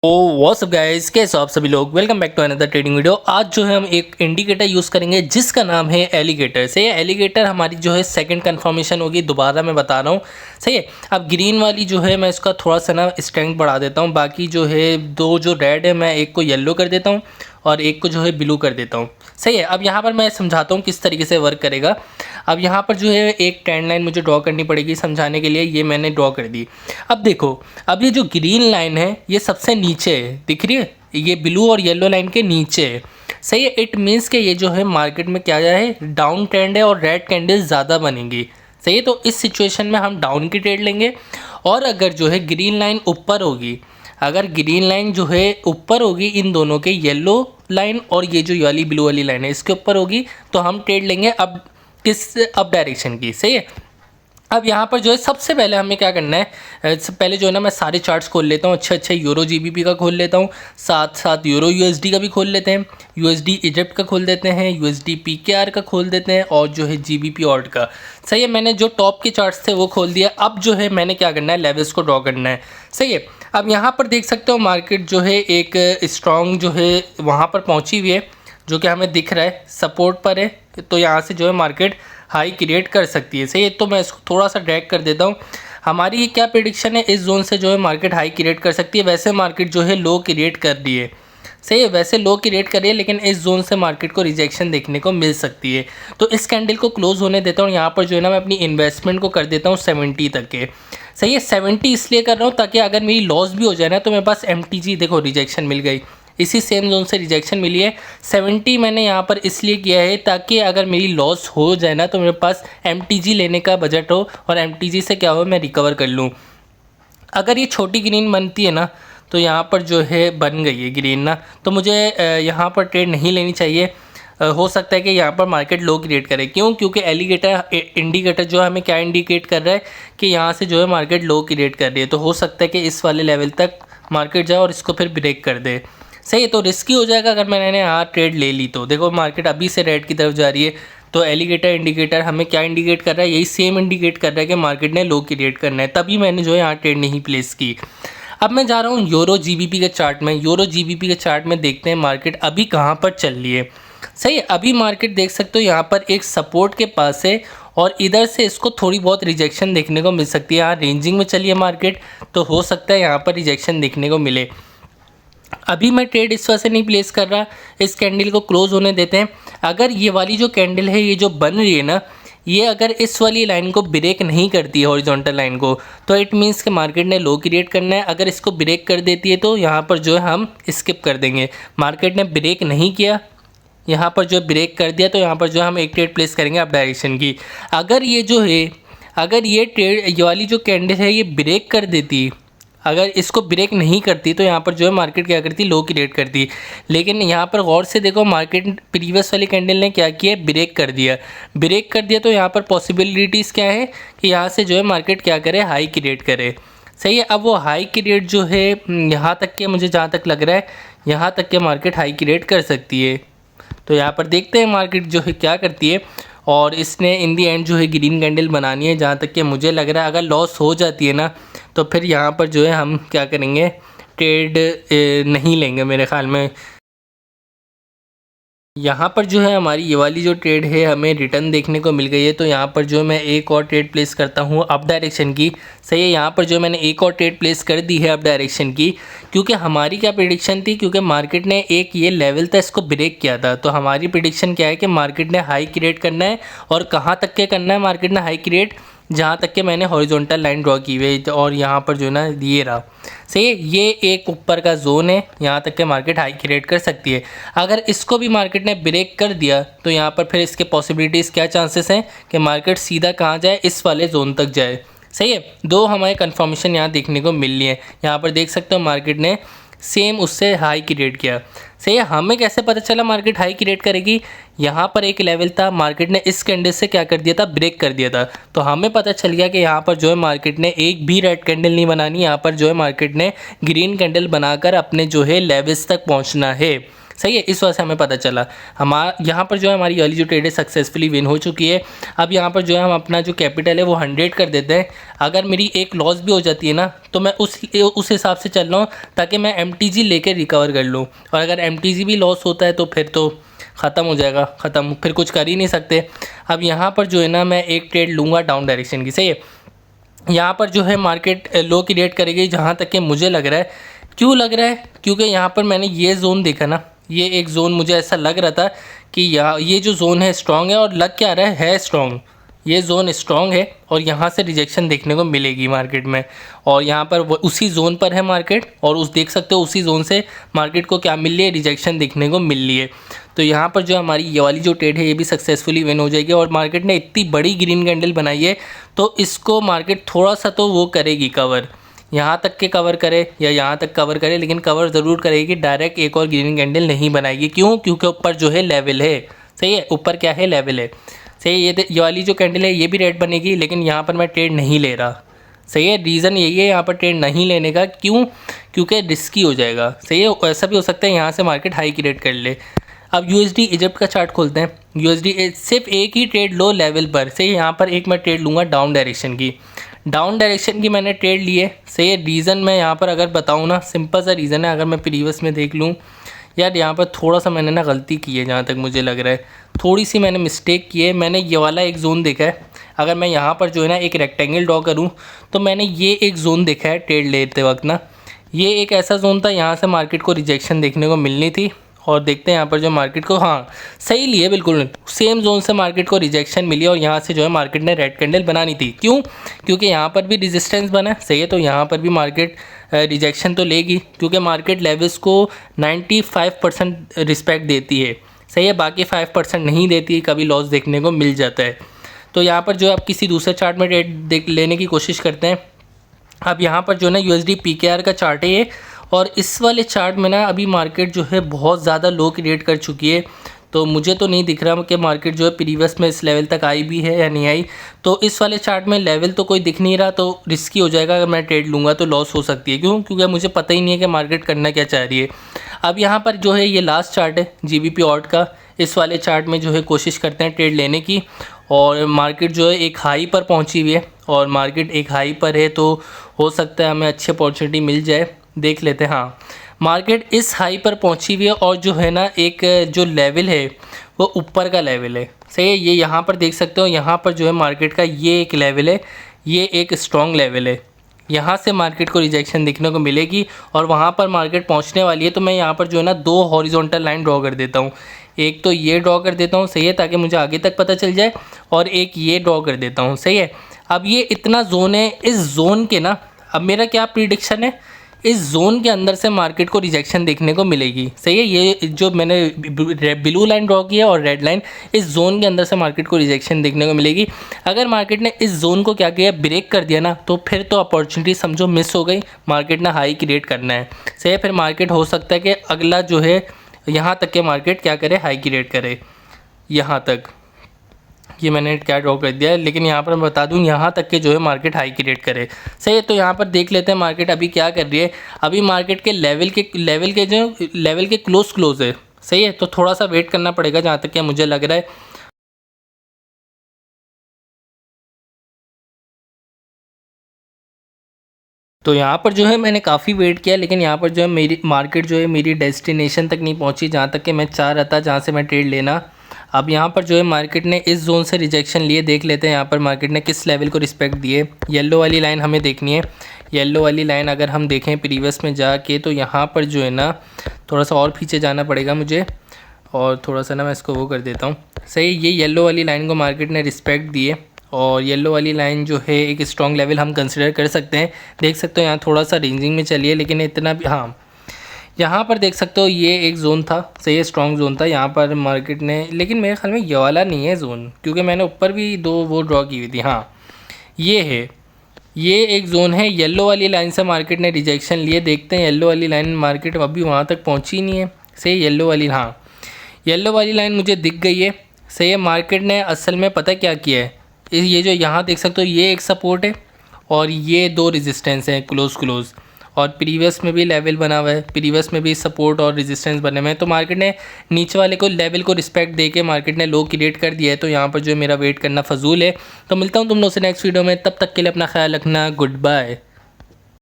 ओ what's up guys, कैसे हो आप सभी लोग। Welcome back to another trading video. आज जो है हम एक इंडिकेटर यूज़ करेंगे जिसका नाम है एलिगेटर। सही है, एलिगेटर हमारी जो है सेकंड कंफर्मेशन होगी। दोबारा मैं बता रहा हूँ, सही है। अब ग्रीन वाली जो है मैं इसका थोड़ा सा ना स्ट्रेंथ बढ़ा देता हूँ। बाकी जो है दो जो रेड है मैं एक को येलो कर देता हूँ और एक को जो है ब्लू कर देता हूँ। सही है, अब यहाँ पर मैं समझाता हूँ किस तरीके से वर्क करेगा। अब यहाँ पर जो है एक ट्रेंड लाइन मुझे ड्रॉ करनी पड़ेगी समझाने के लिए। ये मैंने ड्रॉ कर दी। अब देखो, अब ये जो ग्रीन लाइन है ये सबसे नीचे है, दिख रही है, ये ब्लू और येलो लाइन के नीचे है। सही है, इट मीन्स कि ये जो है मार्केट में क्या है, डाउन ट्रेंड है और रेड कैंडल ज़्यादा बनेंगी। सही है, तो इस सिचुएशन में हम डाउन की ट्रेड लेंगे। और अगर जो है ग्रीन लाइन ऊपर होगी, अगर ग्रीन लाइन जो है ऊपर होगी इन दोनों के, येलो लाइन और ये जो वाली ब्लू वाली लाइन है इसके ऊपर होगी, तो हम ट्रेड लेंगे अब किस अप डायरेक्शन की। सही है, अब यहाँ पर जो है सबसे पहले हमें क्या करना है, पहले जो है ना मैं सारे चार्ट्स खोल लेता हूँ। अच्छे यूरो जीबीपी का खोल लेता हूँ, साथ साथ यूरो यूएसडी का भी खोल लेते हैं, यूएसडी इजिप्ट का खोल देते हैं, यूएसडी पीकेआर का खोल देते हैं और जो है जीबीपी ऑड का। सही है, मैंने जो टॉप के चार्ट्स थे वो खोल दिया। अब जो है मैंने क्या करना है, लेवल्स को ड्रॉ करना है। सही है, अब यहाँ पर देख सकते हो मार्केट जो है एक स्ट्रॉन्ग जो है वहाँ पर पहुँची हुई है, जो कि हमें दिख रहा है सपोर्ट पर है। तो यहाँ से जो है मार्केट हाई क्रिएट कर सकती है। सही है, तो मैं इसको थोड़ा सा ड्रैग कर देता हूँ। हमारी क्या प्रेडिक्शन है, इस जोन से जो है मार्केट हाई क्रिएट कर सकती है। वैसे मार्केट जो है लो क्रिएट कर रही है। सही है, वैसे लो क्रिएट कर रही है, लेकिन इस जोन से मार्केट को रिजेक्शन देखने को मिल सकती है। तो इस कैंडल को क्लोज होने देता हूँ। यहाँ पर जो है ना मैं अपनी इन्वेस्टमेंट को कर देता हूँ 70 तक के। सही है, 70 इसलिए कर रहा हूँ ताकि अगर मेरी लॉस भी हो जाए ना तो मेरे पास MTG, देखो रिजेक्शन मिल गई, इसी सेम जोन से रिजेक्शन मिली है। 70 मैंने यहाँ पर इसलिए किया है ताकि अगर मेरी लॉस हो जाए ना तो मेरे पास MTG लेने का बजट हो और MTG से क्या हो, मैं रिकवर कर लूँ। अगर ये छोटी ग्रीन बनती है ना, तो यहाँ पर जो है बन गई है ग्रीन ना, तो मुझे यहाँ पर ट्रेड नहीं लेनी चाहिए। हो सकता है कि यहाँ पर मार्केट लो क्रिएट करे। क्यों? क्योंकि एलिगेटर इंडिकेटर जो है हमें क्या इंडिकेट कर रहा है कि यहाँ से जो है मार्केट लो क्रिएट कर रही है। तो हो सकता है कि इस वाले लेवल तक मार्केट जाए और इसको फिर ब्रेक कर दे। सही है, तो रिस्की हो जाएगा अगर मैंने यहाँ ट्रेड ले ली तो। देखो मार्केट अभी से रेड की तरफ जा रही है, तो एलिगेटर इंडिकेटर हमें क्या इंडिकेट कर रहा है, यही सेम इंडिकेट कर रहा है कि मार्केट ने लो क्रिएट करना है। तभी मैंने जो है यहाँ ट्रेड नहीं प्लेस की। अब मैं जा रहा हूँ यूरो जीबीपी के चार्ट में। यूरो जीबीपी के चार्ट में देखते हैं मार्केट अभी कहाँ पर चल रही है। सही है, अभी मार्केट देख सकते हो यहाँ पर एक सपोर्ट के पास है और इधर से इसको थोड़ी बहुत रिजेक्शन देखने को मिल सकती है। यहाँ रेंजिंग में चलिए मार्केट, तो हो सकता है यहाँ पर रिजेक्शन देखने को मिले। अभी मैं ट्रेड इस वजह से नहीं प्लेस कर रहा, इस कैंडल को क्लोज होने देते हैं। अगर ये वाली जो कैंडल है ये जो बन रही है ना, ये अगर इस वाली लाइन को ब्रेक नहीं करती है, हॉरिजॉन्टल लाइन को, तो इट मीन्स कि मार्केट ने लो क्रिएट करना है। अगर इसको ब्रेक कर देती है तो यहाँ पर जो है हम स्किप कर देंगे। मार्केट ने ब्रेक नहीं किया, यहाँ पर जो ब्रेक कर दिया, तो यहाँ पर जो हम एक ट्रेड प्लेस करेंगे अप डायरेक्शन की। अगर ये जो है, अगर ये ट्रेड, ये वाली जो कैंडल है ये ब्रेक कर देती, अगर इसको ब्रेक नहीं करती, तो यहाँ पर जो है मार्केट क्या करती, लो क्रिएट करती। लेकिन यहाँ पर गौर से देखो, मार्केट प्रीवियस वाली कैंडल ने क्या किया, ब्रेक कर दिया। ब्रेक कर दिया तो यहाँ पर पॉसिबिलिटीज़ क्या है कि यहाँ से जो है मार्केट क्या करे, हाई क्रिएट करे। सही है, अब वो हाई क्रिएट जो है यहाँ तक के, मुझे जहाँ तक लग रहा है यहाँ तक के मार्केट हाई क्रिएट कर सकती है। तो यहाँ पर देखते हैं मार्केट जो है क्या करती है। और इसने इन दी एंड जो है ग्रीन कैंडल बनानी है, जहाँ तक कि मुझे लग रहा है अगर लॉस हो जाती है ना तो फिर यहाँ पर जो है हम क्या करेंगे, ट्रेड नहीं लेंगे मेरे ख़्याल में। यहाँ पर जो है हमारी ये वाली जो ट्रेड है हमें रिटर्न देखने को मिल गई है। तो यहाँ पर जो मैं एक और ट्रेड प्लेस करता हूँ अप डायरेक्शन की। सही है, यहाँ पर जो मैंने एक और ट्रेड प्लेस कर दी है अप डायरेक्शन की, क्योंकि हमारी क्या प्रेडिक्शन थी, क्योंकि मार्केट ने एक ये लेवल था इसको ब्रेक किया था। तो हमारी प्रेडिक्शन क्या है कि मार्केट ने हाई क्रिएट करना है। और कहाँ तक के करना है मार्केट ने हाई क्रिएट, जहाँ तक के मैंने हॉरिजॉन्टल लाइन ड्रॉ की हुई है और यहाँ पर जो है ना ये रहा। सही है, ये एक ऊपर का जोन है, यहाँ तक के मार्केट हाई क्रिएट कर सकती है। अगर इसको भी मार्केट ने ब्रेक कर दिया तो यहाँ पर फिर इसके पॉसिबिलिटीज़ क्या चांसेस हैं कि मार्केट सीधा कहाँ जाए, इस वाले जोन तक जाए। सही है, दो हमारे कन्फर्मेशन यहाँ देखने को मिल रही है। यहाँ पर देख सकते हो मार्केट ने सेम उससे हाई क्रिएट किया। सही है, हमें कैसे पता चला मार्केट हाई क्रिएट करेगी, यहाँ पर एक लेवल था, मार्केट ने इस कैंडल से क्या कर दिया था, ब्रेक कर दिया था। तो हमें पता चल गया कि यहाँ पर जो है मार्केट ने एक भी रेड कैंडल नहीं बनानी, यहाँ पर जो है मार्केट ने ग्रीन कैंडल बनाकर अपने जो है लेवल्स तक पहुँचना है। सही है, इस वजह से हमें पता चला हमारा यहाँ पर जो है हमारी वाली जो ट्रेड है सक्सेसफुली विन हो चुकी है। अब यहाँ पर जो है हम अपना जो कैपिटल है वो 100 कर देते हैं। अगर मेरी एक लॉस भी हो जाती है ना तो मैं उस हिसाब से चल रहा हूँ ताकि मैं MTG लेकर रिकवर कर लूँ, और अगर MTG भी लॉस होता है तो फिर तो ख़त्म हो जाएगा, ख़त्म, फिर कुछ कर ही नहीं सकते। अब यहाँ पर जो है ना मैं एक ट्रेड लूँगा डाउन डायरेक्शन की। सही है, यहाँ पर जो है मार्केट लो की रेट करेगी जहाँ तक कि मुझे लग रहा है। क्यों लग रहा है? क्योंकि यहाँ पर मैंने ये जोन देखा ना, ये एक ज़ोन मुझे ऐसा लग रहा था कि यहाँ ये जो ज़ोन है स्ट्रॉन्ग है, और लग क्या रहा है स्ट्रॉन्ग, ये ज़ोन स्ट्रॉन्ग है और यहाँ से रिजेक्शन देखने को मिलेगी मार्केट में। और यहाँ पर उसी ज़ोन पर है मार्केट, और उस देख सकते हो उसी ज़ोन से मार्केट को क्या मिल रही है, रिजेक्शन देखने को मिल रही है। तो यहाँ पर जो हमारी ये वाली जो ट्रेड है ये भी सक्सेसफुली विन हो जाएगी, और मार्केट ने इतनी बड़ी ग्रीन कैंडल बनाई है तो इसको मार्केट थोड़ा सा तो वो करेगी कवर, यहाँ तक के कवर करे या यहाँ तक कवर करे, लेकिन कवर ज़रूर करेगी, डायरेक्ट एक और ग्रीन कैंडल नहीं बनाएगी। क्यों? क्योंकि ऊपर जो है लेवल है। सही है, ऊपर क्या है, लेवल है। सही है, ये वाली जो कैंडल है ये भी रेड बनेगी, लेकिन यहाँ पर मैं ट्रेड नहीं ले रहा। सही है, रीज़न यही है यहाँ पर ट्रेड नहीं लेने का। क्यों? क्योंकि रिस्की हो जाएगा। सही है, ऐसा भी हो सकता है यहाँ से मार्केट हाई की रेट कर ले। अब USD इजिप्ट का चार्ट खोलते हैं। USD सिर्फ एक ही ट्रेड लो लेवल पर। सही है, यहाँ पर एक मैं ट्रेड लूँगा डाउन डायरेक्शन की। डाउन डायरेक्शन की मैंने ट्रेड ली है। सही है, रीज़न मैं यहाँ पर अगर बताऊँ ना, सिंपल सा रीज़न है। अगर मैं प्रीवियस में देख लूँ यार, यहाँ पर थोड़ा सा मैंने ना गलती की है, जहाँ तक मुझे लग रहा है थोड़ी सी मैंने मिस्टेक की है। मैंने ये वाला एक ज़ोन देखा है, अगर मैं यहाँ पर जो है ना एक रेक्टेंगल ड्रॉ करूँ तो मैंने ये एक ज़ोन देखा है ट्रेड लेते वक्त ना, ये एक ऐसा ज़ोन था यहाँ से मार्केट को रिजेक्शन देखने को मिलनी थी। और देखते हैं यहाँ पर जो मार्केट को, हाँ सही लिए, बिल्कुल सेम जोन से मार्केट को रिजेक्शन मिली, और यहाँ से जो है मार्केट ने रेड कैंडल बनानी थी। क्यों? क्योंकि यहाँ पर भी रेजिस्टेंस बना। सही है, तो यहाँ पर भी मार्केट रिजेक्शन तो लेगी, क्योंकि मार्केट लेवल्स को 95% रिस्पेक्ट देती है। सही है, बाकी 5% नहीं देती, कभी लॉस देखने को मिल जाता है। तो यहाँ पर जो आप किसी दूसरे चार्ट में ट्रेड लेने की कोशिश करते हैं। अब यहाँ पर जो है ना USD PKR का चार्ट है ये, और इस वाले चार्ट में ना अभी मार्केट जो है बहुत ज़्यादा लो क्रिएट कर चुकी है। तो मुझे तो नहीं दिख रहा कि मार्केट जो है प्रीवियस में इस लेवल तक आई भी है या नहीं आई। तो इस वाले चार्ट में लेवल तो कोई दिख नहीं रहा, तो रिस्की हो जाएगा। अगर मैं ट्रेड लूँगा तो लॉस हो सकती है। क्यों? क्योंकि मुझे पता ही नहीं है कि मार्केट करना क्या चाह रही है। अब यहाँ पर जो है ये लास्ट चार्ट है GBP ऑट का, इस वाले चार्ट में जो है कोशिश करते हैं ट्रेड लेने की, और मार्केट जो है एक हाई पर पहुँची हुई है, और मार्केट एक हाई पर है तो हो सकता है हमें अच्छी अपॉर्चुनिटी मिल जाए। देख लेते हैं। हाँ, मार्केट इस हाई पर पहुंची हुई है, और जो है ना एक जो लेवल है वो ऊपर का लेवल है। सही है, ये यहाँ पर देख सकते हो, यहाँ पर जो है मार्केट का ये एक लेवल है, ये एक स्ट्रॉन्ग लेवल है। यहाँ से मार्केट को रिजेक्शन देखने को मिलेगी, और वहाँ पर मार्केट पहुँचने वाली है। तो मैं यहाँ पर जो है ना 2 हॉरिजॉन्टल लाइन ड्रॉ कर देता हूँ। एक तो ये ड्रॉ कर देता हूँ, सही है, ताकि मुझे आगे तक पता चल जाए, और एक ये ड्रॉ कर देता हूँ। सही है, अब ये इतना जोन है, इस जोन के ना अब मेरा क्या प्रिडिक्शन है, इस जोन के अंदर से मार्केट को रिजेक्शन देखने को मिलेगी। सही है, ये जो मैंने ब्लू लाइन ड्रॉ की है और रेड लाइन, इस जोन के अंदर से मार्केट को रिजेक्शन देखने को मिलेगी। अगर मार्केट ने इस जोन को क्या किया, ब्रेक कर दिया ना, तो फिर तो अपॉर्चुनिटी समझो मिस हो गई। मार्केट ने हाई क्रिएट करना है। सही है, फिर मार्केट हो सकता है कि अगला जो है यहाँ तक के मार्केट क्या करे, हाई क्रिएट करे। यहाँ तक ये मैंने क्या ड्रॉ कर दिया है, लेकिन यहाँ पर मैं बता दूँ यहाँ तक के जो है मार्केट हाई क्रिएट करे। सही है, तो यहाँ पर देख लेते हैं मार्केट अभी क्या कर रही है। अभी मार्केट के लेवल के क्लोज है। सही है, तो थोड़ा सा वेट करना पड़ेगा जहाँ तक कि मुझे लग रहा है। तो यहाँ पर जो है मैंने काफ़ी वेट किया, लेकिन यहाँ पर जो है मेरी मार्केट जो है मेरी डेस्टिनेशन तक नहीं पहुँची जहाँ तक कि मैं चाह रहा था, जहाँ से मैं ट्रेड लेना। अब यहाँ पर जो है मार्केट ने इस जोन से रिजेक्शन लिए। देख लेते हैं यहाँ पर मार्केट ने किस लेवल को रिस्पेक्ट दिए। येलो वाली लाइन हमें देखनी है। येलो वाली लाइन अगर हम देखें प्रीवियस में जाके, तो यहाँ पर जो है ना थोड़ा सा और पीछे जाना पड़ेगा मुझे, और थोड़ा सा ना मैं इसको वो कर देता हूँ। सही, ये येलो वाली लाइन को मार्केट ने रिस्पेक्ट दिए, और येलो वाली लाइन जो है एक स्ट्रॉन्ग लेवल हम कंसिडर कर सकते हैं। देख सकते हो यहाँ थोड़ा सा रेंजिंग में चलिए, लेकिन इतना भी, हाँ यहाँ पर देख सकते हो ये एक ज़ोन था। सही है, स्ट्रॉन्ग जोन था यहाँ पर मार्केट ने, लेकिन मेरे ख्याल में ये वाला नहीं है जोन, क्योंकि मैंने ऊपर भी 2 वो ड्रॉ की हुई थी। हाँ, ये है, ये एक ज़ोन है। येलो वाली लाइन से मार्केट ने रिजेक्शन लिए। देखते हैं येलो वाली लाइन, मार्केट अभी वहाँ तक पहुँची नहीं है। सही, येलो वाली, हाँ येलो वाली लाइन मुझे दिख गई है। सही है, मार्केट ने असल में पता क्या किया है, ये जो यहाँ देख सकते हो ये एक सपोर्ट है, और ये 2 रेजिस्टेंस हैं क्लोज, और प्रीवियस में भी लेवल बना हुआ है, प्रीवियस में भी सपोर्ट और रेजिस्टेंस बने हुए हैं। तो मार्केट ने नीचे वाले को लेवल को रिस्पेक्ट दे के मार्केट ने लो क्रिएट कर दिया है, तो यहाँ पर जो मेरा वेट करना फजूल है। तो मिलता हूँ तुम लोग से नेक्स्ट वीडियो में, तब तक के लिए अपना ख्याल रखना, गुड बाय।